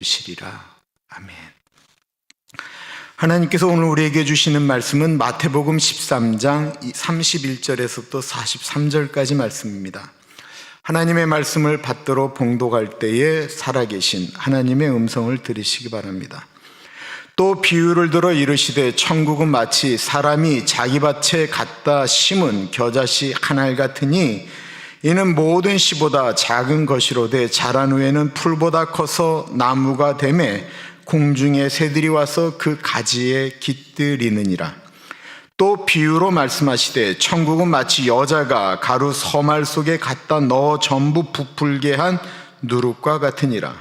주시리라. 아멘. 하나님께서 오늘 우리에게 주시는 말씀은 마태복음 13장 31절에서부터 43절까지 말씀입니다. 하나님의 말씀을 받들어 봉독할 때에 살아계신 하나님의 음성을 들으시기 바랍니다. 또 비유를 들어 이르시되 천국은 마치 사람이 자기 밭에 갖다 심은 겨자씨 한 알 같으니 이는 모든 씨보다 작은 것이로되 자란 후에는 풀보다 커서 나무가 되매 공중의 새들이 와서 그 가지에 깃들이느니라. 또 비유로 말씀하시되 천국은 마치 여자가 가루 서말 속에 갖다 넣어 전부 부풀게 한 누룩과 같으니라.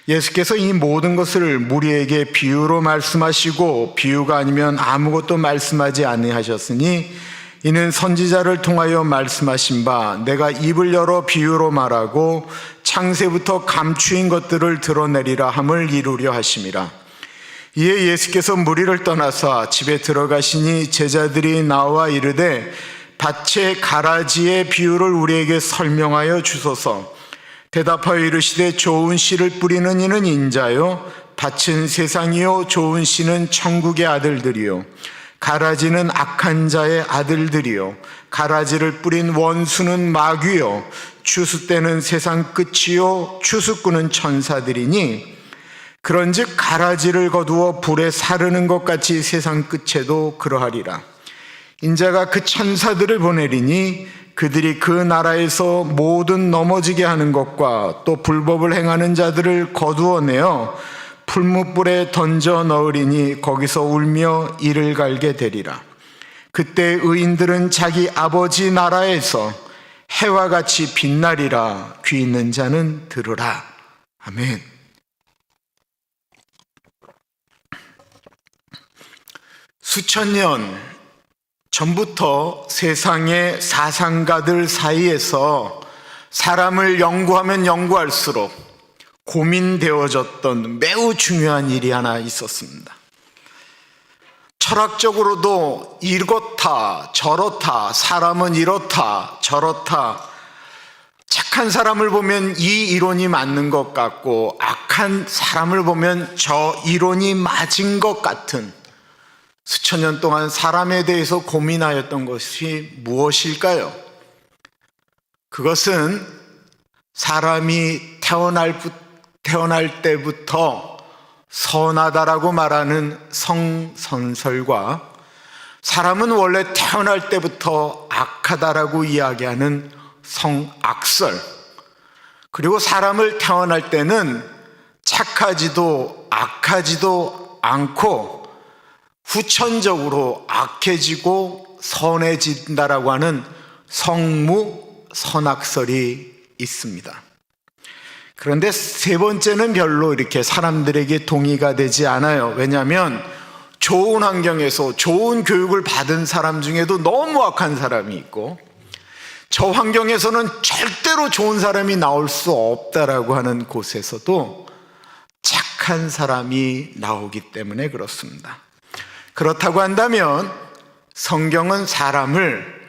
예수께서 이 모든 것을 무리에게 비유로 말씀하시고 비유가 아니면 아무것도 말씀하지 아니하셨으니 이는 선지자를 통하여 말씀하신 바 내가 입을 열어 비유로 말하고 창세부터 감추인 것들을 드러내리라 함을 이루려 하심이라. 이에 예수께서 무리를 떠나사 집에 들어가시니 제자들이 나와 이르되 밭의 가라지의 비유를 우리에게 설명하여 주소서. 대답하여 이르시되 좋은 씨를 뿌리는 이는 인자요 밭은 세상이요 좋은 씨는 천국의 아들들이요 가라지는 악한 자의 아들들이요 가라지를 뿌린 원수는 마귀요 추수 때는 세상 끝이요 추수꾼은 천사들이니 그런즉 가라지를 거두어 불에 사르는 것 같이 세상 끝에도 그러하리라. 인자가 그 천사들을 보내리니 그들이 그 나라에서 모든 넘어지게 하는 것과 또 불법을 행하는 자들을 거두어내어 풀무불에 던져 넣으리니 거기서 울며 이를 갈게 되리라. 그때 의인들은 자기 아버지 나라에서 해와 같이 빛나리라. 귀 있는 자는 들으라. 아멘. 수천 년 전부터 세상의 사상가들 사이에서 사람을 연구하면 연구할수록 고민되어졌던 매우 중요한 일이 하나 있었습니다. 철학적으로도 이렇다 저렇다, 사람은 이렇다 저렇다, 착한 사람을 보면 이 이론이 맞는 것 같고 악한 사람을 보면 저 이론이 맞은 것 같은 수천 년 동안 사람에 대해서 고민하였던 것이 무엇일까요? 그것은 사람이 태어날 때부터 선하다라고 말하는 성선설과 사람은 원래 태어날 때부터 악하다라고 이야기하는 성악설, 그리고 사람을 태어날 때는 착하지도 악하지도 않고 후천적으로 악해지고 선해진다라고 하는 성무선악설이 있습니다. 그런데 세 번째는 별로 이렇게 사람들에게 동의가 되지 않아요. 왜냐하면 좋은 환경에서 좋은 교육을 받은 사람 중에도 너무 악한 사람이 있고 저 환경에서는 절대로 좋은 사람이 나올 수 없다라고 하는 곳에서도 착한 사람이 나오기 때문에 그렇습니다. 그렇다고 한다면 성경은 사람을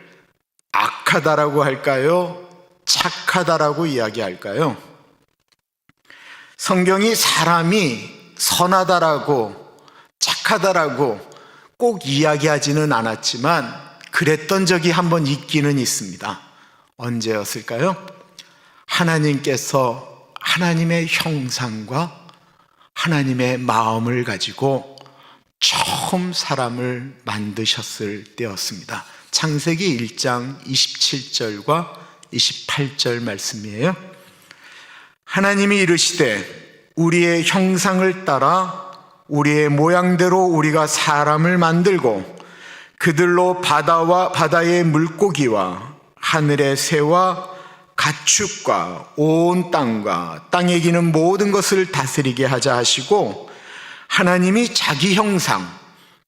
악하다라고 할까요? 착하다라고 이야기할까요? 성경이 사람이 선하다라고 착하다라고 꼭 이야기하지는 않았지만 그랬던 적이 한번 있기는 있습니다. 언제였을까요? 하나님께서 하나님의 형상과 하나님의 마음을 가지고 처음 사람을 만드셨을 때였습니다. 창세기 1장 27절과 28절 말씀이에요. 하나님이 이르시되 우리의 형상을 따라 우리의 모양대로 우리가 사람을 만들고 그들로 바다의 물고기와 하늘의 새와 가축과 온 땅과 땅에 기는 모든 것을 다스리게 하자 하시고 하나님이 자기 형상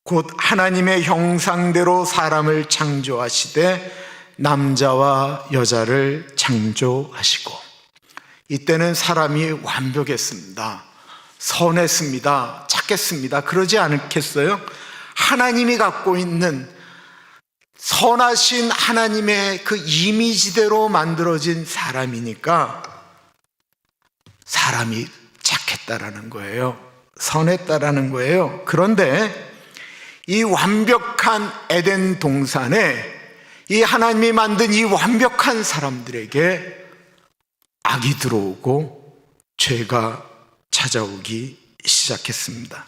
곧 하나님의 형상대로 사람을 창조하시되 남자와 여자를 창조하시고 이때는 사람이 완벽했습니다. 선했습니다. 착했습니다. 그러지 않겠어요? 하나님이 갖고 있는 선하신 하나님의 그 이미지대로 만들어진 사람이니까 사람이 착했다. 잘했다라는 거예요. 선했다라는 거예요. 그런데 이 완벽한 에덴 동산에 이 하나님이 만든 이 완벽한 사람들에게 악이 들어오고 죄가 찾아오기 시작했습니다.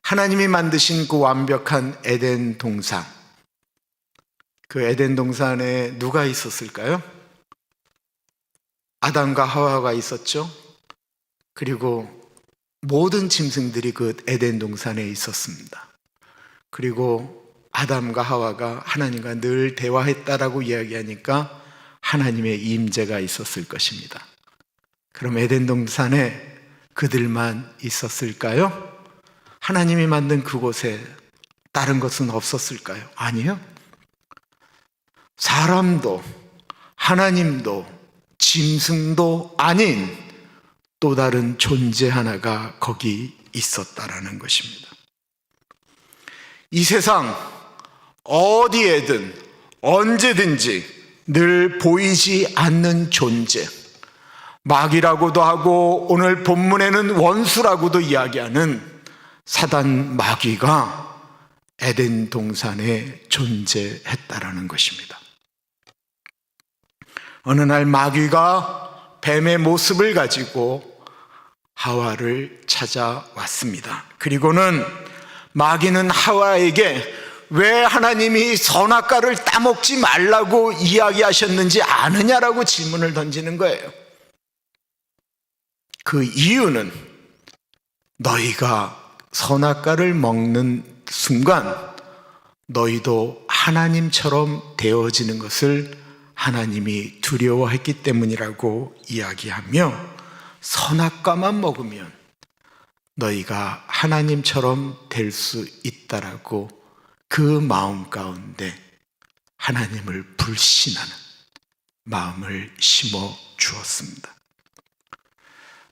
하나님이 만드신 그 완벽한 에덴 동산, 그 에덴 동산에 누가 있었을까요? 아담과 하와가 있었죠. 그리고 모든 짐승들이 그 에덴 동산에 있었습니다. 그리고 아담과 하와가 하나님과 늘 대화했다라고 이야기하니까 하나님의 임재가 있었을 것입니다. 그럼 에덴 동산에 그들만 있었을까요? 하나님이 만든 그곳에 다른 것은 없었을까요? 아니요. 사람도 하나님도 짐승도 아닌 또 다른 존재 하나가 거기 있었다라는 것입니다. 이 세상 어디에든 언제든지 늘 보이지 않는 존재, 마귀라고도 하고 오늘 본문에는 원수라고도 이야기하는 사단 마귀가 에덴 동산에 존재했다라는 것입니다. 어느 날 마귀가 뱀의 모습을 가지고 하와를 찾아왔습니다. 그리고는 마귀는 하와에게 왜 하나님이 선악과를 따먹지 말라고 이야기하셨는지 아느냐라고 질문을 던지는 거예요. 그 이유는 너희가 선악과를 먹는 순간 너희도 하나님처럼 되어지는 것을 하나님이 두려워했기 때문이라고 이야기하며 선악과만 먹으면 너희가 하나님처럼 될 수 있다라고 그 마음 가운데 하나님을 불신하는 마음을 심어 주었습니다.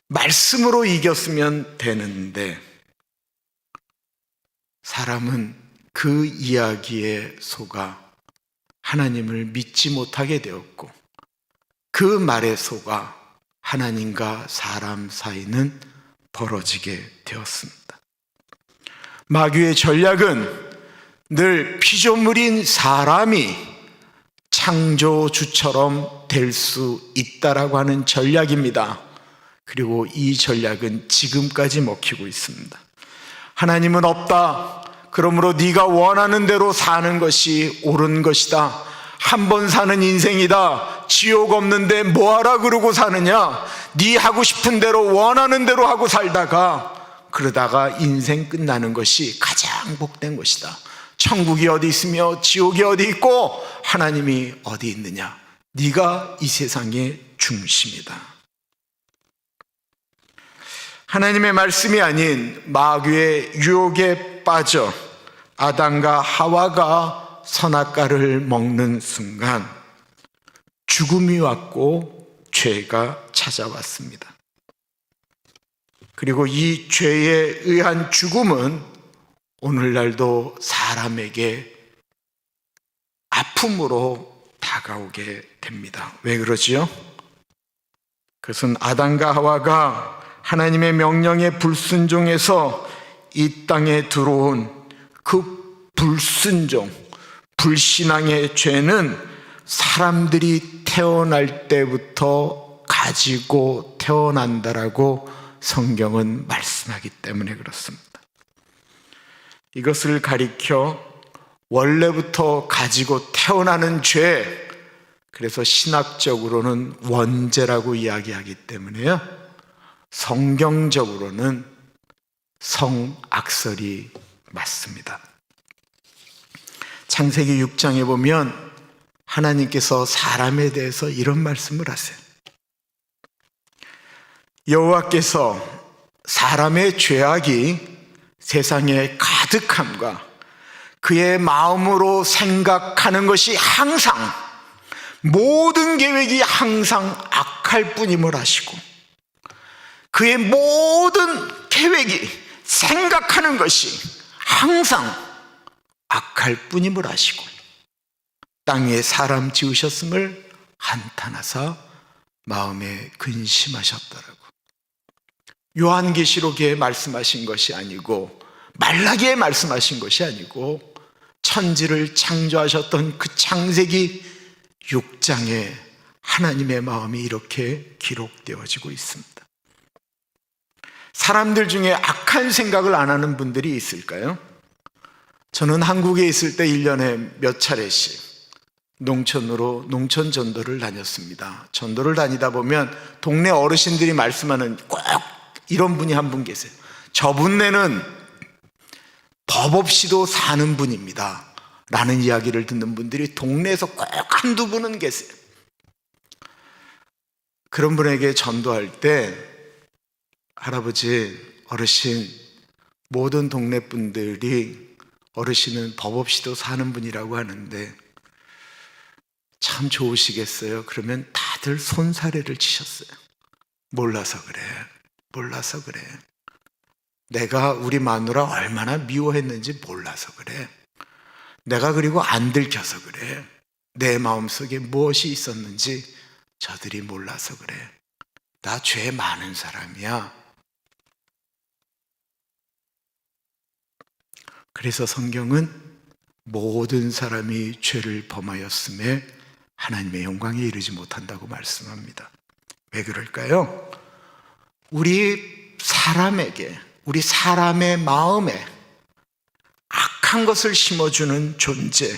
말씀으로 이겼으면 되는데 사람은 그 이야기에 속아 하나님을 믿지 못하게 되었고 그 말에 속아 하나님과 사람 사이는 벌어지게 되었습니다. 마귀의 전략은 늘 피조물인 사람이 창조주처럼 될 수 있다라고 하는 전략입니다. 그리고 이 전략은 지금까지 먹히고 있습니다. 하나님은 없다. 그러므로 네가 원하는 대로 사는 것이 옳은 것이다. 한 번 사는 인생이다. 지옥 없는데 뭐하라 그러고 사느냐. 네 하고 싶은 대로 원하는 대로 하고 살다가 그러다가 인생 끝나는 것이 가장 복된 것이다. 천국이 어디 있으며 지옥이 어디 있고 하나님이 어디 있느냐. 네가 이 세상의 중심이다. 하나님의 말씀이 아닌 마귀의 유혹에 빠져 아담과 하와가 선악과를 먹는 순간 죽음이 왔고 죄가 찾아왔습니다. 그리고 이 죄에 의한 죽음은 오늘날도 사람에게 아픔으로 다가오게 됩니다. 왜 그러지요? 그것은 아담과 하와가 하나님의 명령에 불순종해서 이 땅에 들어온 그 불순종, 불신앙의 죄는 사람들이 태어날 때부터 가지고 태어난다라고 성경은 말씀하기 때문에 그렇습니다. 이것을 가리켜 원래부터 가지고 태어나는 죄, 그래서 신학적으로는 원죄라고 이야기하기 때문에요. 성경적으로는 성악설이 맞습니다. 창세기 6장에 보면 하나님께서 사람에 대해서 이런 말씀을 하세요. 여호와께서 사람의 죄악이 세상에 가득함과 그의 마음으로 생각하는 것이 항상 모든 계획이 항상 악할 뿐임을 아시고 그의 모든 계획이 생각하는 것이 항상 악할 뿐임을 아시고 땅 위에 사람 지으셨음을 한탄하사 마음에 근심하셨더라고. 요한계시록에 말씀하신 것이 아니고 말라기에 말씀하신 것이 아니고 천지를 창조하셨던 그 창세기 6장에 하나님의 마음이 이렇게 기록되어지고 있습니다. 사람들 중에 악한 생각을 안 하는 분들이 있을까요? 저는 한국에 있을 때 1년에 몇 차례씩 농촌으로 농촌 전도를 다녔습니다. 전도를 다니다 보면 동네 어르신들이 말씀하는 꼭 이런 분이 한 분 계세요. 저분네는 법 없이도 사는 분입니다 라는 이야기를 듣는 분들이 동네에서 꼭 한두 분은 계세요. 그런 분에게 전도할 때 할아버지, 어르신, 모든 동네 분들이 어르신은 법 없이도 사는 분이라고 하는데 참 좋으시겠어요? 그러면 다들 손사래를 치셨어요. 몰라서 그래. 몰라서 그래. 내가 우리 마누라 얼마나 미워했는지 몰라서 그래. 내가 그리고 안 들켜서 그래. 내 마음속에 무엇이 있었는지 저들이 몰라서 그래. 나 죄 많은 사람이야. 그래서 성경은 모든 사람이 죄를 범하였음에 하나님의 영광에 이르지 못한다고 말씀합니다. 왜 그럴까요? 우리 사람에게, 우리 사람의 마음에 악한 것을 심어주는 존재,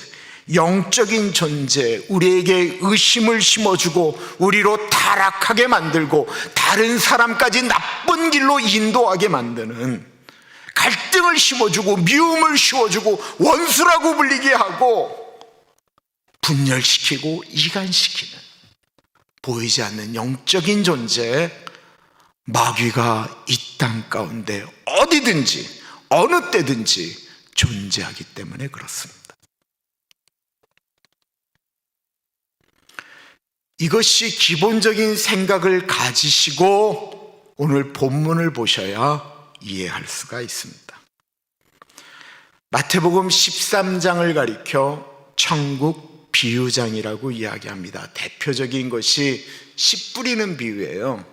영적인 존재, 우리에게 의심을 심어주고 우리로 타락하게 만들고 다른 사람까지 나쁜 길로 인도하게 만드는, 갈등을 심어주고 미움을 심어주고 원수라고 불리게 하고 분열시키고 이간시키는 보이지 않는 영적인 존재, 마귀가 이 땅 가운데 어디든지 어느 때든지 존재하기 때문에 그렇습니다. 이것이 기본적인 생각을 가지시고 오늘 본문을 보셔야 이해할 수가 있습니다. 마태복음 13장을 가리켜 천국 비유장이라고 이야기합니다. 대표적인 것이 씨 뿌리는 비유예요.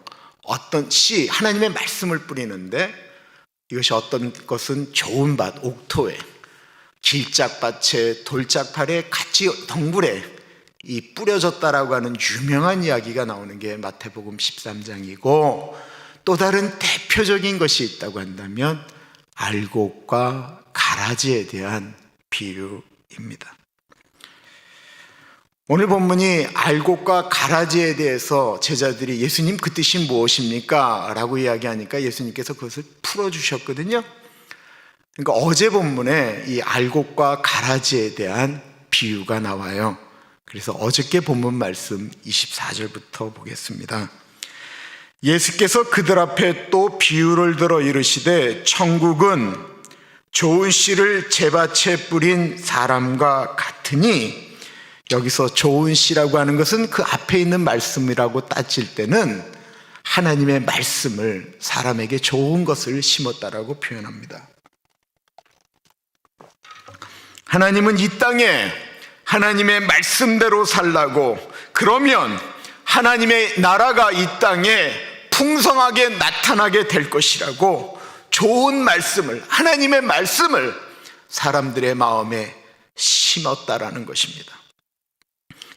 어떤 씨, 하나님의 말씀을 뿌리는데 이것이 어떤 것은 좋은 밭, 옥토에, 길짝밭에, 돌짝팔에, 같이 덩굴에 이 뿌려졌다라고 하는 유명한 이야기가 나오는 게 마태복음 13장이고, 또 다른 대표적인 것이 있다고 한다면 알곡과 가라지에 대한 비유입니다. 오늘 본문이 알곡과 가라지에 대해서 제자들이 예수님 그 뜻이 무엇입니까? 라고 이야기하니까 예수님께서 그것을 풀어주셨거든요. 그러니까 어제 본문에 이 알곡과 가라지에 대한 비유가 나와요. 그래서 어저께 본문 말씀 24절부터 보겠습니다. 예수께서 그들 앞에 또 비유를 들어 이르시되 천국은 좋은 씨를 제밭에 뿌린 사람과 같으니, 여기서 좋은 씨라고 하는 것은 그 앞에 있는 말씀이라고 따질 때는 하나님의 말씀을, 사람에게 좋은 것을 심었다라고 표현합니다. 하나님은 이 땅에 하나님의 말씀대로 살라고, 그러면 하나님의 나라가 이 땅에 풍성하게 나타나게 될 것이라고 좋은 말씀을, 하나님의 말씀을 사람들의 마음에 심었다라는 것입니다.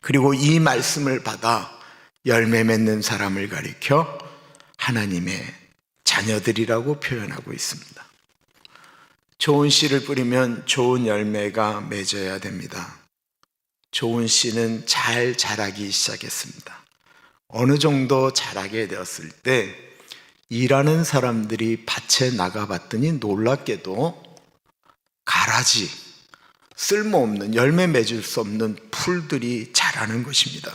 그리고 이 말씀을 받아 열매 맺는 사람을 가리켜 하나님의 자녀들이라고 표현하고 있습니다. 좋은 씨를 뿌리면 좋은 열매가 맺어야 됩니다. 좋은 씨는 잘 자라기 시작했습니다. 어느 정도 자라게 되었을 때 일하는 사람들이 밭에 나가봤더니 놀랍게도 가라지, 쓸모없는, 열매 맺을 수 없는 풀들이 자라는 것입니다.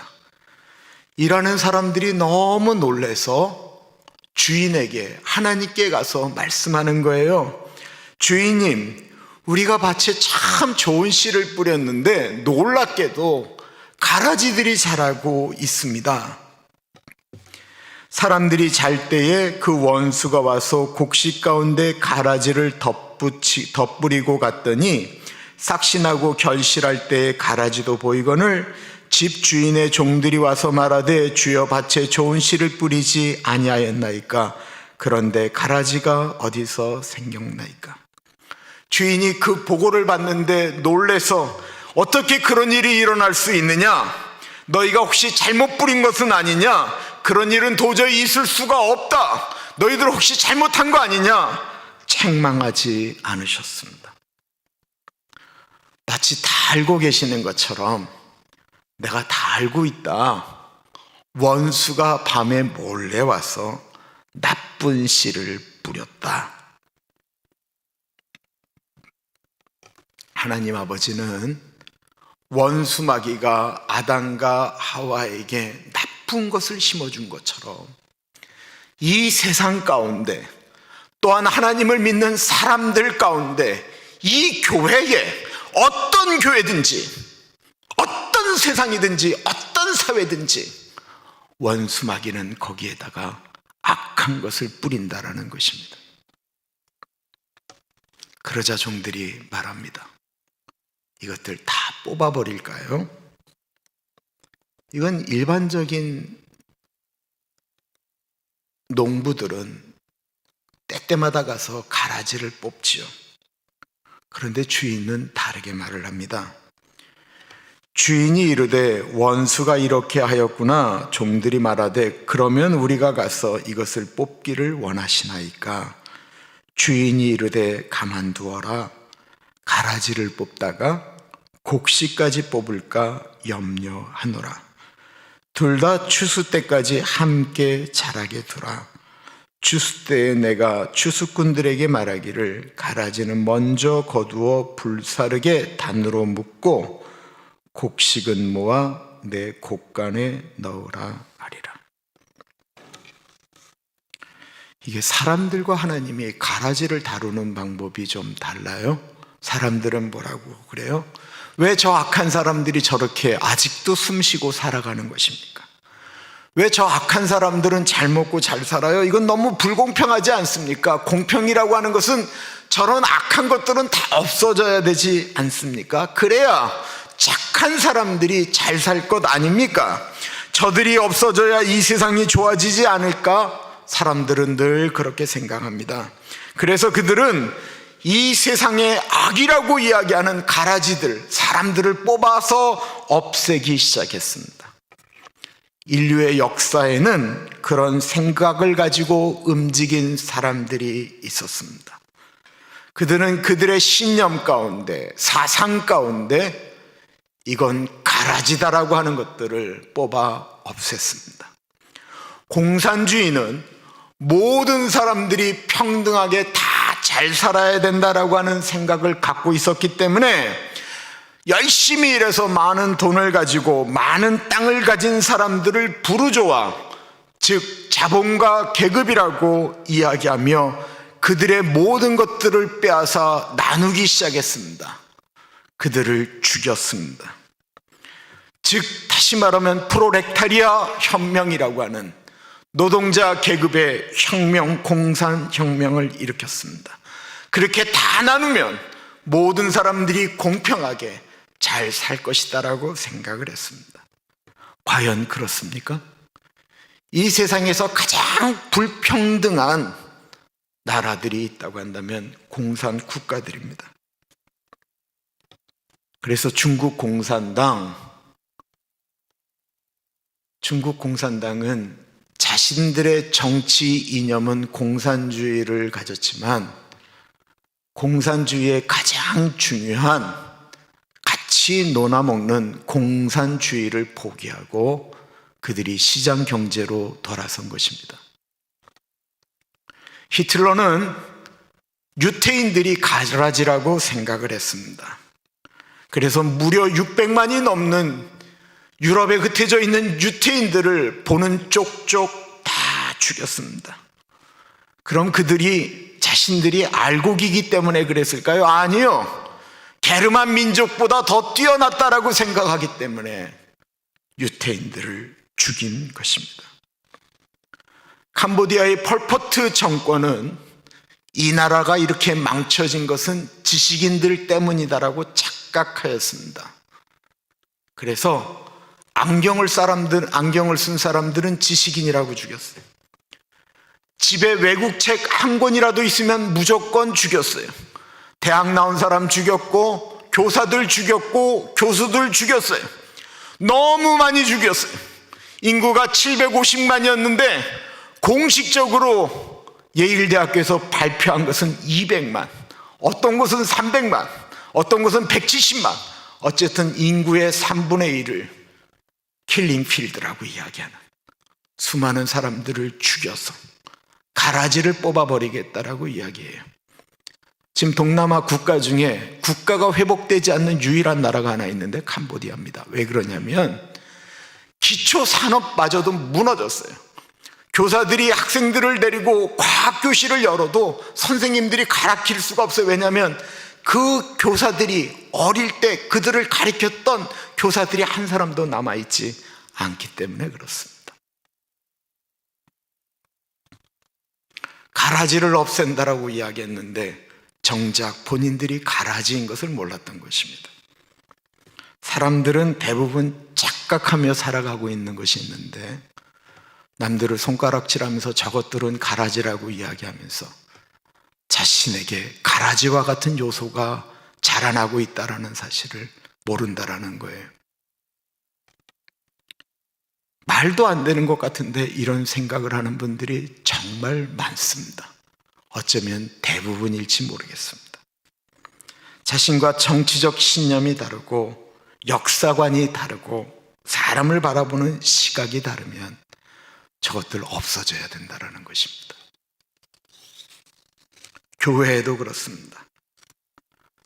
일하는 사람들이 너무 놀라서 주인에게, 하나님께 가서 말씀하는 거예요. 주인님, 우리가 밭에 참 좋은 씨를 뿌렸는데 놀랍게도 가라지들이 자라고 있습니다. 사람들이 잘 때에 그 원수가 와서 곡식 가운데 가라지를 덧뿌리고 갔더니 삭신하고 결실할 때에 가라지도 보이거늘 집 주인의 종들이 와서 말하되 주여 밭에 좋은 씨를 뿌리지 아니하였나이까? 그런데 가라지가 어디서 생겼나이까? 주인이 그 보고를 받는데 놀래서 어떻게 그런 일이 일어날 수 있느냐? 너희가 혹시 잘못 뿌린 것은 아니냐? 그런 일은 도저히 있을 수가 없다. 너희들 혹시 잘못한 거 아니냐? 책망하지 않으셨습니다. 마치 다 알고 계시는 것처럼 내가 다 알고 있다. 원수가 밤에 몰래 와서 나쁜 씨를 뿌렸다. 하나님 아버지는 원수 마귀가 아담과 하와에게 나쁜 것을 심어준 것처럼 이 세상 가운데 또한 하나님을 믿는 사람들 가운데 이 교회에 어떤 교회든지 어떤 세상이든지 어떤 사회든지 원수 마귀는 거기에다가 악한 것을 뿌린다라는 것입니다. 그러자 종들이 말합니다. 이것들 다 뽑아버릴까요? 이건 일반적인 농부들은 때때마다 가서 가라지를 뽑지요. 그런데 주인은 다르게 말을 합니다. 주인이 이르되 원수가 이렇게 하였구나. 종들이 말하되 그러면 우리가 가서 이것을 뽑기를 원하시나이까? 주인이 이르되 가만두어라. 가라지를 뽑다가 곡식까지 뽑을까 염려하노라. 둘 다 추수 때까지 함께 자라게 두라. 추수 때에 내가 추수꾼들에게 말하기를 가라지는 먼저 거두어 불사르게 단으로 묶고 곡식은 모아 내 곡간에 넣으라 하리라. 이게 사람들과 하나님이 가라지를 다루는 방법이 좀 달라요. 사람들은 뭐라고 그래요? 왜 저 악한 사람들이 저렇게 아직도 숨쉬고 살아가는 것입니까? 왜 저 악한 사람들은 잘 먹고 잘 살아요? 이건 너무 불공평하지 않습니까? 공평이라고 하는 것은 저런 악한 것들은 다 없어져야 되지 않습니까? 그래야 착한 사람들이 잘 살 것 아닙니까? 저들이 없어져야 이 세상이 좋아지지 않을까? 사람들은 늘 그렇게 생각합니다. 그래서 그들은 이 세상의 악이라고 이야기하는 가라지들, 사람들을 뽑아서 없애기 시작했습니다. 인류의 역사에는 그런 생각을 가지고 움직인 사람들이 있었습니다. 그들은 그들의 신념 가운데, 사상 가운데 이건 가라지다라고 하는 것들을 뽑아 없앴습니다. 공산주의는 모든 사람들이 평등하게 다 잘 살아야 된다라고 하는 생각을 갖고 있었기 때문에 열심히 일해서 많은 돈을 가지고 많은 땅을 가진 사람들을 부르조아, 즉 자본가 계급이라고 이야기하며 그들의 모든 것들을 빼앗아 나누기 시작했습니다. 그들을 죽였습니다. 즉 다시 말하면 프로레타리아 혁명이라고 하는 노동자 계급의 혁명, 공산혁명을 일으켰습니다. 그렇게 다 나누면 모든 사람들이 공평하게 잘 살 것이다라고 생각을 했습니다. 과연 그렇습니까? 이 세상에서 가장 불평등한 나라들이 있다고 한다면 공산 국가들입니다. 그래서 중국 공산당은 자신들의 정치 이념은 공산주의를 가졌지만 공산주의의 가장 중요한 같이 논아먹는 공산주의를 포기하고 그들이 시장 경제로 돌아선 것입니다. 히틀러는 유태인들이 가라지라고 생각을 했습니다. 그래서 무려 600만이 넘는 유럽에 흩어져 있는 유태인들을 보는 쪽쪽 다 죽였습니다. 그럼 그들이 자신들이 알고기기 때문에 그랬을까요? 아니요. 게르만 민족보다 더 뛰어났다라고 생각하기 때문에 유태인들을 죽인 것입니다. 캄보디아의 폴포트 정권은 이 나라가 이렇게 망쳐진 것은 지식인들 때문이다라고 착각하였습니다. 그래서 안경을 쓴 사람들은 지식인이라고 죽였어요. 집에 외국 책 한 권이라도 있으면 무조건 죽였어요. 대학 나온 사람 죽였고, 교사들 죽였고, 교수들 죽였어요. 너무 많이 죽였어요. 인구가 750만이었는데 공식적으로 예일대학교에서 발표한 것은 200만, 어떤 곳은 300만, 어떤 곳은 170만, 어쨌든 인구의 3분의 1을 킬링필드라고 이야기하는, 수많은 사람들을 죽여서 가라지를 뽑아버리겠다라고 이야기해요. 지금 동남아 국가 중에 국가가 회복되지 않는 유일한 나라가 하나 있는데 캄보디아입니다. 왜 그러냐면 기초산업마저도 무너졌어요. 교사들이 학생들을 데리고 과학교실을 열어도 선생님들이 가르칠 수가 없어요. 왜냐하면 그 교사들이 어릴 때 그들을 가르쳤던 교사들이 한 사람도 남아있지 않기 때문에 그렇습니다. 가라지를 없앤다라고 이야기했는데 정작 본인들이 가라지인 것을 몰랐던 것입니다. 사람들은 대부분 착각하며 살아가고 있는 것이 있는데 남들을 손가락질하면서 저것들은 가라지라고 이야기하면서 자신에게 가라지와 같은 요소가 자라나고 있다는 사실을 모른다라는 거예요. 말도 안 되는 것 같은데 이런 생각을 하는 분들이 정말 많습니다. 어쩌면 대부분일지 모르겠습니다. 자신과 정치적 신념이 다르고 역사관이 다르고 사람을 바라보는 시각이 다르면 저것들 없어져야 된다는 것입니다. 교회에도 그렇습니다.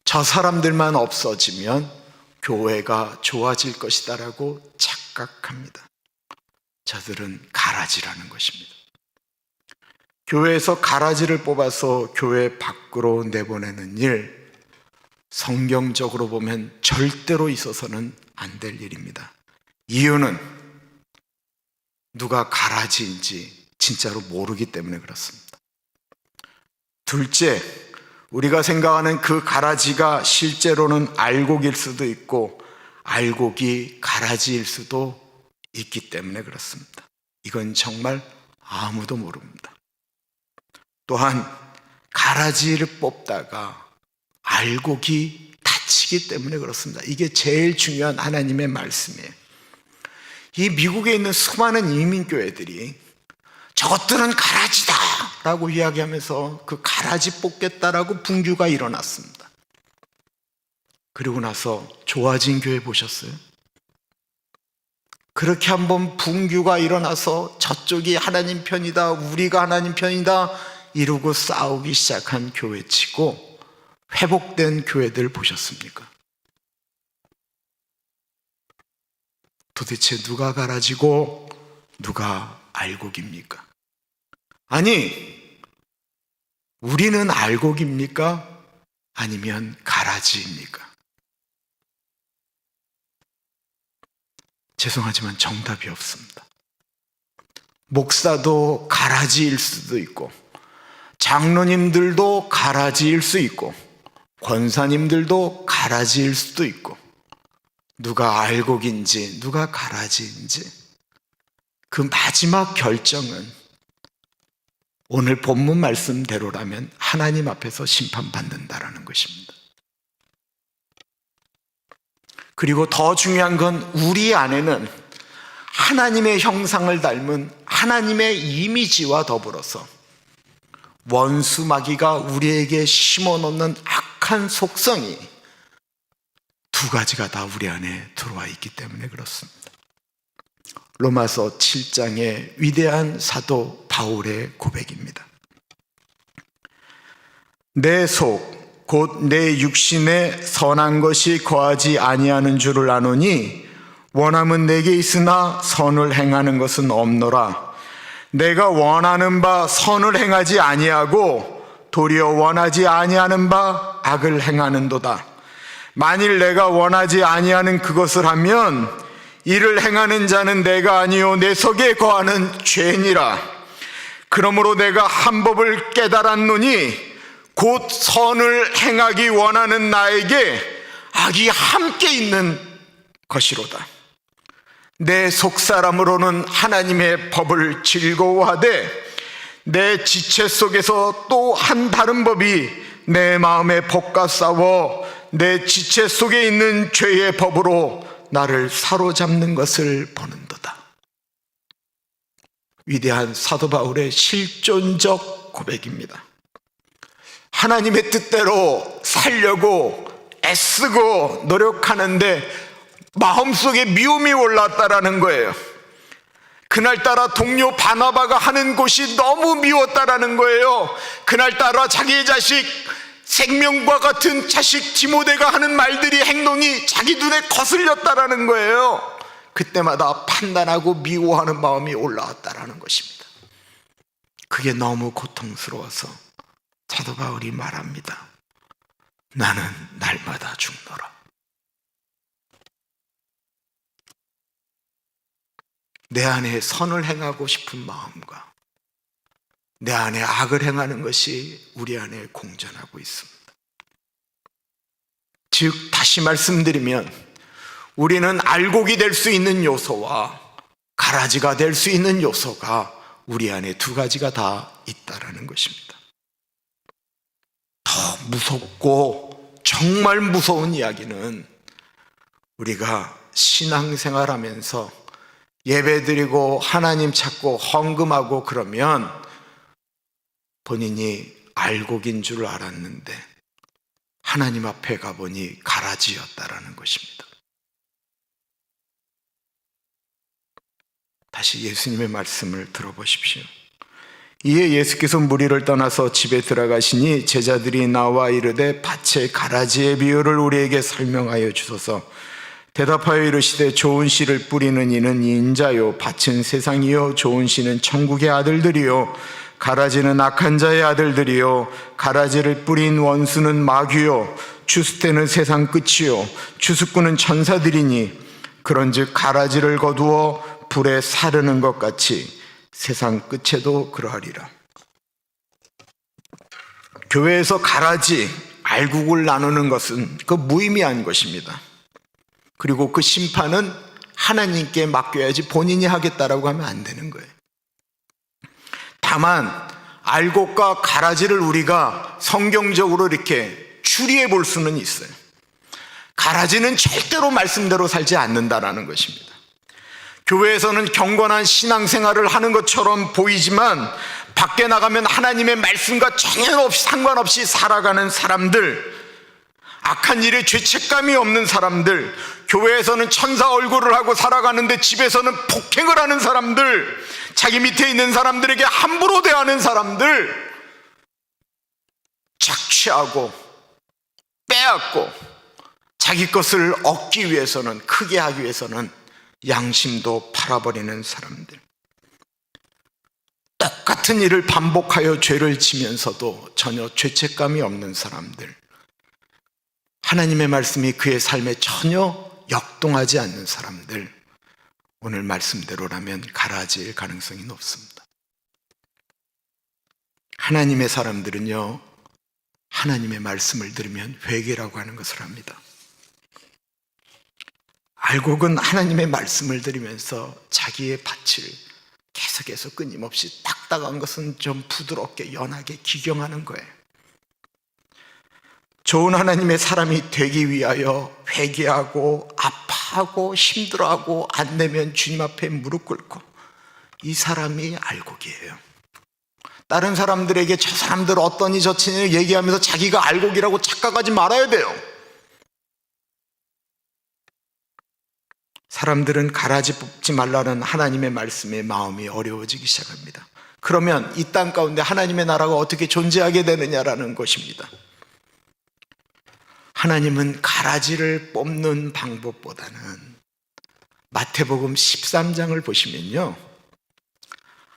저 사람들만 없어지면 교회가 좋아질 것이다라고 착각합니다. 저들은 가라지라는 것입니다. 교회에서 가라지를 뽑아서 교회 밖으로 내보내는 일, 성경적으로 보면 절대로 있어서는 안 될 일입니다. 이유는 누가 가라지인지 진짜로 모르기 때문에 그렇습니다. 둘째, 우리가 생각하는 그 가라지가 실제로는 알곡일 수도 있고 알곡이 가라지일 수도 있기 때문에 그렇습니다. 이건 정말 아무도 모릅니다. 또한 가라지를 뽑다가 알곡이 다치기 때문에 그렇습니다. 이게 제일 중요한 하나님의 말씀이에요. 이 미국에 있는 수많은 이민교회들이 저것들은 가라지다 라고 이야기하면서 그 가라지 뽑겠다라고 분규가 일어났습니다. 그리고 나서 좋아진 교회 보셨어요? 그렇게 한번 분규가 일어나서 저쪽이 하나님 편이다, 우리가 하나님 편이다 이러고 싸우기 시작한 교회치고 회복된 교회들 보셨습니까? 도대체 누가 가라지고 누가 알곡입니까? 아니, 우리는 알곡입니까? 아니면 가라지입니까? 죄송하지만 정답이 없습니다. 목사도 가라지일 수도 있고 장로님들도 가라지일 수 있고 권사님들도 가라지일 수도 있고 누가 알곡인지 누가 가라지인지 그 마지막 결정은 오늘 본문 말씀대로라면 하나님 앞에서 심판받는다라는 것입니다. 그리고 더 중요한 건 우리 안에는 하나님의 형상을 닮은 하나님의 이미지와 더불어서 원수 마귀가 우리에게 심어놓는 악한 속성이 두 가지가 다 우리 안에 들어와 있기 때문에 그렇습니다. 로마서 7장의 위대한 사도 바울의 고백입니다. 내 속 곧 내 육신에 선한 것이 거하지 아니하는 줄을 아노니 원함은 내게 있으나 선을 행하는 것은 없노라. 내가 원하는 바 선을 행하지 아니하고 도리어 원하지 아니하는 바 악을 행하는도다. 만일 내가 원하지 아니하는 그것을 하면 이를 행하는 자는 내가 아니요 내 속에 거하는 죄니라. 그러므로 내가 한 법을 깨달았노니 곧 선을 행하기 원하는 나에게 악이 함께 있는 것이로다. 내 속사람으로는 하나님의 법을 즐거워하되 내 지체 속에서 또 한 다른 법이 내 마음에 법과 싸워 내 지체 속에 있는 죄의 법으로 나를 사로잡는 것을 보는도다. 위대한 사도 바울의 실존적 고백입니다. 하나님의 뜻대로 살려고 애쓰고 노력하는데 마음속에 미움이 올라왔다라는 거예요. 그날따라 동료 바나바가 하는 곳이 너무 미웠다라는 거예요. 그날따라 자기의 자식, 생명과 같은 자식 디모데가 하는 말들이, 행동이 자기 눈에 거슬렸다라는 거예요. 그때마다 판단하고 미워하는 마음이 올라왔다라는 것입니다. 그게 너무 고통스러워서 사도 바울이 말합니다. 나는 날마다 죽노라. 내 안에 선을 행하고 싶은 마음과 내 안에 악을 행하는 것이 우리 안에 공존하고 있습니다. 즉 다시 말씀드리면 우리는 알곡이 될 수 있는 요소와 가라지가 될 수 있는 요소가 우리 안에 두 가지가 다 있다라는 것입니다. 더 무섭고 정말 무서운 이야기는 우리가 신앙생활하면서 예배드리고 하나님 찾고 헌금하고 그러면 본인이 알곡인 줄 알았는데 하나님 앞에 가보니 가라지였다라는 것입니다. 다시 예수님의 말씀을 들어보십시오. 이에 예수께서 무리를 떠나서 집에 들어가시니 제자들이 나와 이르되 밭의 가라지의 비유를 우리에게 설명하여 주소서. 대답하여 이르시되 좋은 씨를 뿌리는 이는 인자요 밭은 세상이요 좋은 씨는 천국의 아들들이요 가라지는 악한 자의 아들들이요 가라지를 뿌린 원수는 마귀요 주스테는 세상 끝이요 주수꾼은 천사들이니 그런즉 가라지를 거두어 불에 사르는 것 같이 세상 끝에도 그러하리라. 교회에서 가라지, 알곡을 나누는 것은 그 무의미한 것입니다. 그리고 그 심판은 하나님께 맡겨야지 본인이 하겠다라고 하면 안 되는 거예요. 다만 알곡과 가라지를 우리가 성경적으로 이렇게 추리해 볼 수는 있어요. 가라지는 절대로 말씀대로 살지 않는다라는 것입니다. 교회에서는 경건한 신앙생활을 하는 것처럼 보이지만 밖에 나가면 하나님의 말씀과 전혀 상관없이 살아가는 사람들, 악한 일에 죄책감이 없는 사람들, 교회에서는 천사 얼굴을 하고 살아가는데 집에서는 폭행을 하는 사람들, 자기 밑에 있는 사람들에게 함부로 대하는 사람들, 착취하고 빼앗고 자기 것을 얻기 위해서는, 크게 하기 위해서는 양심도 팔아버리는 사람들, 똑같은 일을 반복하여 죄를 지면서도 전혀 죄책감이 없는 사람들, 하나님의 말씀이 그의 삶에 전혀 역동하지 않는 사람들, 오늘 말씀대로라면 가라지일 가능성이 높습니다. 하나님의 사람들은요, 하나님의 말씀을 들으면 회개라고 하는 것을 합니다. 알곡은 하나님의 말씀을 들으면서 자기의 밭을 계속해서 끊임없이 딱딱한 것은 좀 부드럽게 연하게 기경하는 거예요. 좋은 하나님의 사람이 되기 위하여 회개하고 아파하고 힘들어하고 안 되면 주님 앞에 무릎 꿇고, 이 사람이 알곡이에요. 다른 사람들에게 저 사람들 어떠니 저쩌니 얘기하면서 자기가 알곡이라고 착각하지 말아야 돼요. 사람들은 가라지 뽑지 말라는 하나님의 말씀에 마음이 어려워지기 시작합니다. 그러면 이 땅 가운데 하나님의 나라가 어떻게 존재하게 되느냐라는 것입니다. 하나님은 가라지를 뽑는 방법보다는 마태복음 13장을 보시면요,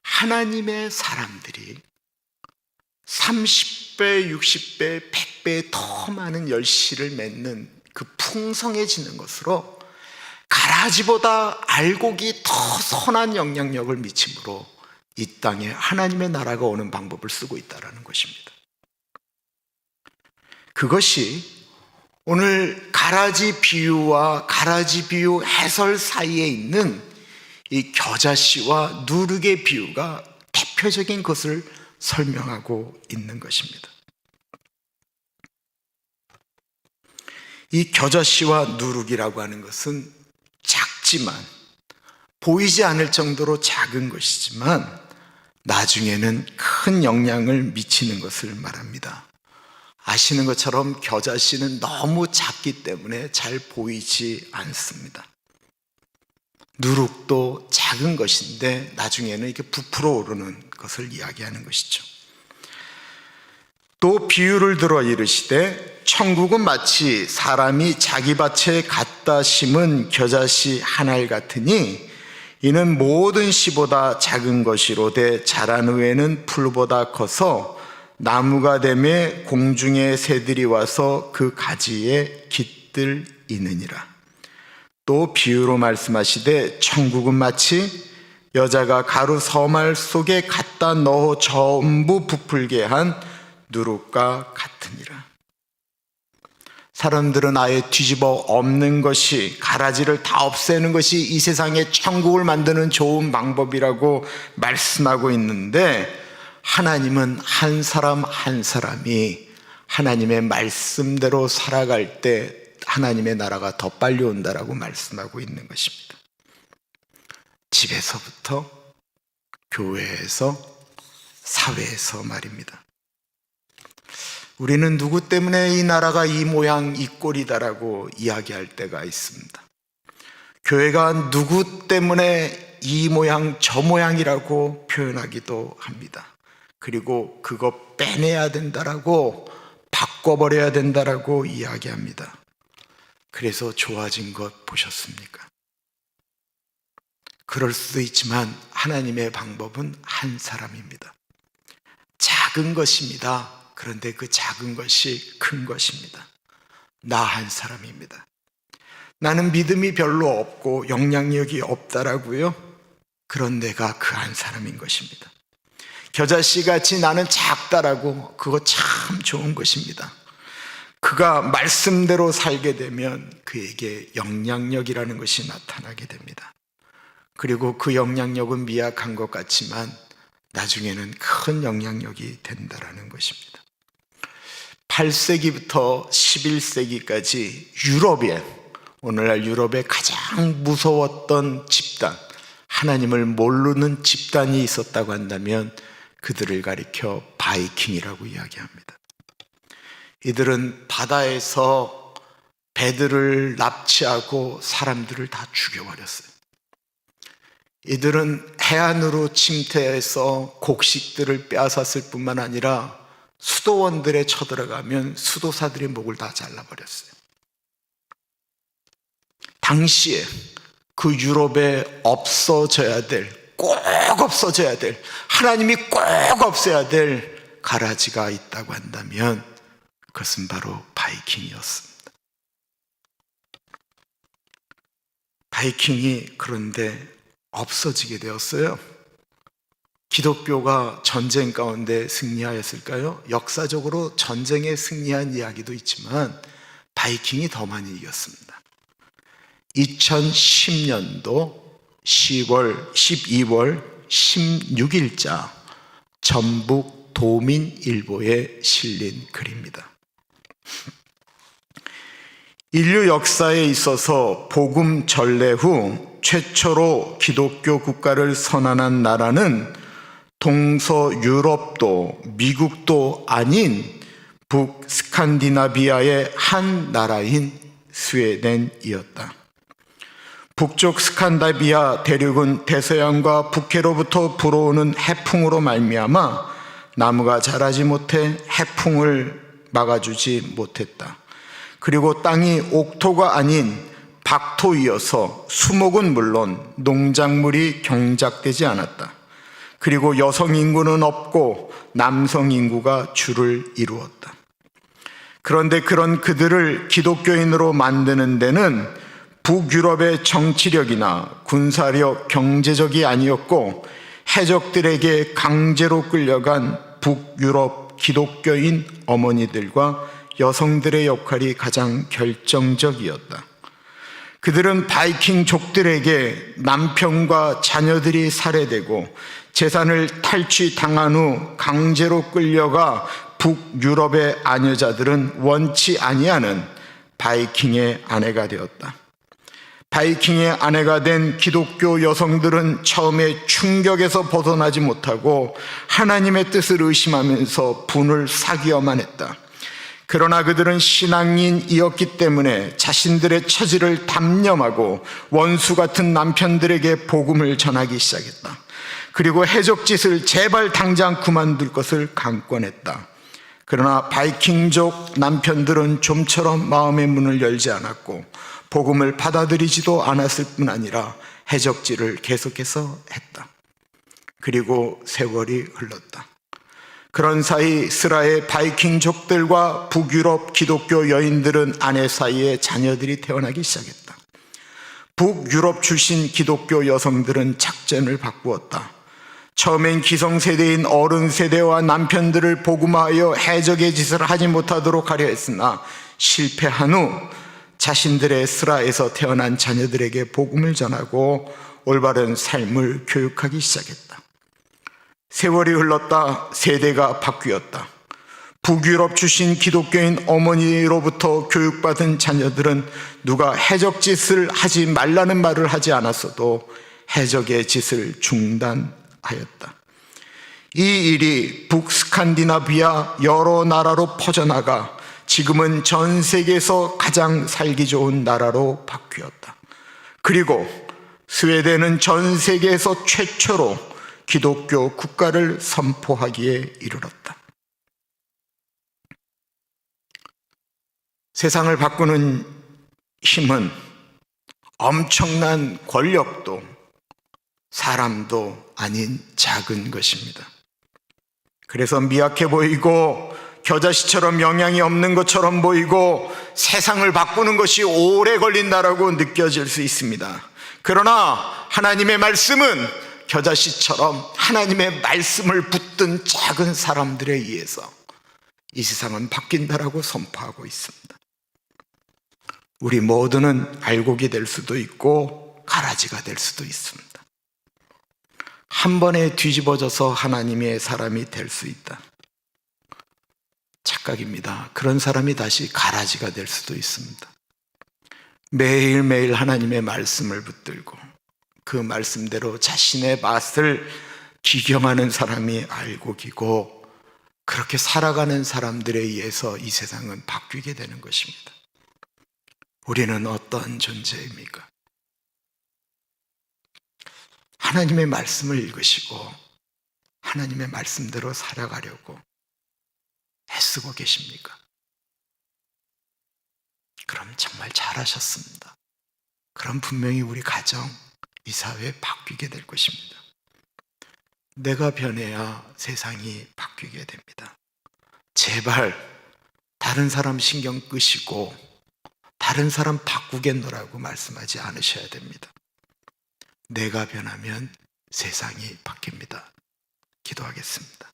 하나님의 사람들이 30배, 60배, 100배 더 많은 열씨를 맺는 그 풍성해지는 것으로 가라지보다 알곡이 더 선한 영향력을 미침으로 이 땅에 하나님의 나라가 오는 방법을 쓰고 있다는 것입니다. 그것이 오늘 가라지 비유와 가라지 비유 해설 사이에 있는 이 겨자씨와 누룩의 비유가 대표적인 것을 설명하고 있는 것입니다. 이 겨자씨와 누룩이라고 하는 것은 작지만, 보이지 않을 정도로 작은 것이지만 나중에는 큰 영향을 미치는 것을 말합니다. 아시는 것처럼 겨자씨는 너무 작기 때문에 잘 보이지 않습니다. 누룩도 작은 것인데 나중에는 이렇게 부풀어 오르는 것을 이야기하는 것이죠. 또 비유를 들어 이르시되 천국은 마치 사람이 자기 밭에 갖다 심은 겨자씨 한 알 같으니 이는 모든 씨보다 작은 것이로되 자란 후에는 풀보다 커서 나무가 되매 공중의 새들이 와서 그 가지에 깃들이느니라. 또 비유로 말씀하시되 천국은 마치 여자가 가루 서말 속에 갖다 넣어 전부 부풀게 한 누룩과 같으니라. 사람들은 아예 뒤집어 엎는 것이, 가라지를 다 없애는 것이 이 세상에 천국을 만드는 좋은 방법이라고 말씀하고 있는데, 하나님은 한 사람 한 사람이 하나님의 말씀대로 살아갈 때 하나님의 나라가 더 빨리 온다라고 말씀하고 있는 것입니다. 집에서부터, 교회에서, 사회에서 말입니다. 우리는 누구 때문에 이 나라가 이 모양 이 꼴이다라고 이야기할 때가 있습니다. 교회가 누구 때문에 이 모양 저 모양이라고 표현하기도 합니다. 그리고 그거 빼내야 된다라고, 바꿔버려야 된다라고 이야기합니다. 그래서 좋아진 것 보셨습니까? 그럴 수도 있지만 하나님의 방법은 한 사람입니다. 작은 것입니다. 그런데 그 작은 것이 큰 것입니다. 나 한 사람입니다. 나는 믿음이 별로 없고 영향력이 없다라고요? 그런 내가 그 한 사람인 것입니다. 겨자씨같이 나는 작다라고, 그거 참 좋은 것입니다. 그가 말씀대로 살게 되면 그에게 영향력이라는 것이 나타나게 됩니다. 그리고 그 영향력은 미약한 것 같지만 나중에는 큰 영향력이 된다라는 것입니다. 8세기부터 11세기까지 유럽에, 오늘날 유럽에 가장 무서웠던 집단, 하나님을 모르는 집단이 있었다고 한다면 그들을 가리켜 바이킹이라고 이야기합니다. 이들은 바다에서 배들을 납치하고 사람들을 다 죽여버렸어요. 이들은 해안으로 침투해서 곡식들을 빼앗았을 뿐만 아니라 수도원들에 쳐들어가면 수도사들의 목을 다 잘라버렸어요. 당시에 그 유럽에 없어져야 될, 꼭 없어져야 될, 하나님이 꼭 없애야 될 가라지가 있다고 한다면 그것은 바로 바이킹이었습니다. 바이킹이 그런데 없어지게 되었어요. 기독교가 전쟁 가운데 승리하였을까요? 역사적으로 전쟁에 승리한 이야기도 있지만 바이킹이 더 많이 이겼습니다. 2010년도 12월 16일자 전북 도민일보에 실린 글입니다. 인류 역사에 있어서 복음 전래 후 최초로 기독교 국가를 선언한 나라는 동서유럽도 미국도 아닌 북스칸디나비아의 한 나라인 스웨덴이었다. 북쪽 스칸다비아 대륙은 대서양과 북해로부터 불어오는 해풍으로 말미암아 나무가 자라지 못해 해풍을 막아주지 못했다. 그리고 땅이 옥토가 아닌 박토이어서 수목은 물론 농작물이 경작되지 않았다. 그리고 여성 인구는 없고 남성 인구가 주를 이루었다. 그런데 그런 그들을 기독교인으로 만드는 데는 북유럽의 정치력이나 군사력, 경제적이 아니었고 해적들에게 강제로 끌려간 북유럽 기독교인 어머니들과 여성들의 역할이 가장 결정적이었다. 그들은 바이킹족들에게 남편과 자녀들이 살해되고 재산을 탈취당한 후 강제로 끌려가 북유럽의 아녀자들은 원치 아니하는 바이킹의 아내가 되었다. 바이킹의 아내가 된 기독교 여성들은 처음에 충격에서 벗어나지 못하고 하나님의 뜻을 의심하면서 분을 사귀어만 했다. 그러나 그들은 신앙인이었기 때문에 자신들의 처지를 담념하고 원수 같은 남편들에게 복음을 전하기 시작했다. 그리고 해적짓을 제발 당장 그만둘 것을 강권했다. 그러나 바이킹족 남편들은 좀처럼 마음의 문을 열지 않았고 복음을 받아들이지도 않았을 뿐 아니라 해적질을 계속해서 했다. 그리고 세월이 흘렀다. 그런 사이 스라의 바이킹족들과 북유럽 기독교 여인들은 아내 사이에 자녀들이 태어나기 시작했다. 북유럽 출신 기독교 여성들은 작전을 바꾸었다. 처음엔 기성세대인 어른 세대와 남편들을 복음화하여 해적의 짓을 하지 못하도록 하려 했으나 실패한 후 자신들의 스라에서 태어난 자녀들에게 복음을 전하고 올바른 삶을 교육하기 시작했다. 세월이 흘렀다. 세대가 바뀌었다. 북유럽 출신 기독교인 어머니로부터 교육받은 자녀들은 누가 해적짓을 하지 말라는 말을 하지 않았어도 해적의 짓을 중단하였다. 이 일이 북스칸디나비아 여러 나라로 퍼져나가 지금은 전 세계에서 가장 살기 좋은 나라로 바뀌었다. 그리고 스웨덴은 전 세계에서 최초로 기독교 국가를 선포하기에 이르렀다. 세상을 바꾸는 힘은 엄청난 권력도 사람도 아닌 작은 것입니다. 그래서 미약해 보이고 겨자씨처럼 영향이 없는 것처럼 보이고 세상을 바꾸는 것이 오래 걸린다라고 느껴질 수 있습니다. 그러나 하나님의 말씀은 겨자씨처럼 하나님의 말씀을 붙든 작은 사람들에 의해서 이 세상은 바뀐다라고 선포하고 있습니다. 우리 모두는 알곡이 될 수도 있고 가라지가 될 수도 있습니다. 한 번에 뒤집어져서 하나님의 사람이 될 수 있다. 착각입니다. 그런 사람이 다시 가라지가 될 수도 있습니다. 매일매일 하나님의 말씀을 붙들고 그 말씀대로 자신의 맛을 기경하는 사람이 알곡이고 그렇게 살아가는 사람들에 의해서 이 세상은 바뀌게 되는 것입니다. 우리는 어떤 존재입니까? 하나님의 말씀을 읽으시고 하나님의 말씀대로 살아가려고 애쓰고 계십니까? 그럼 정말 잘하셨습니다. 그럼 분명히 우리 가정, 이 사회 바뀌게 될 것입니다. 내가 변해야 세상이 바뀌게 됩니다. 제발 다른 사람 신경 끄시고 다른 사람 바꾸겠노라고 말씀하지 않으셔야 됩니다. 내가 변하면 세상이 바뀝니다. 기도하겠습니다.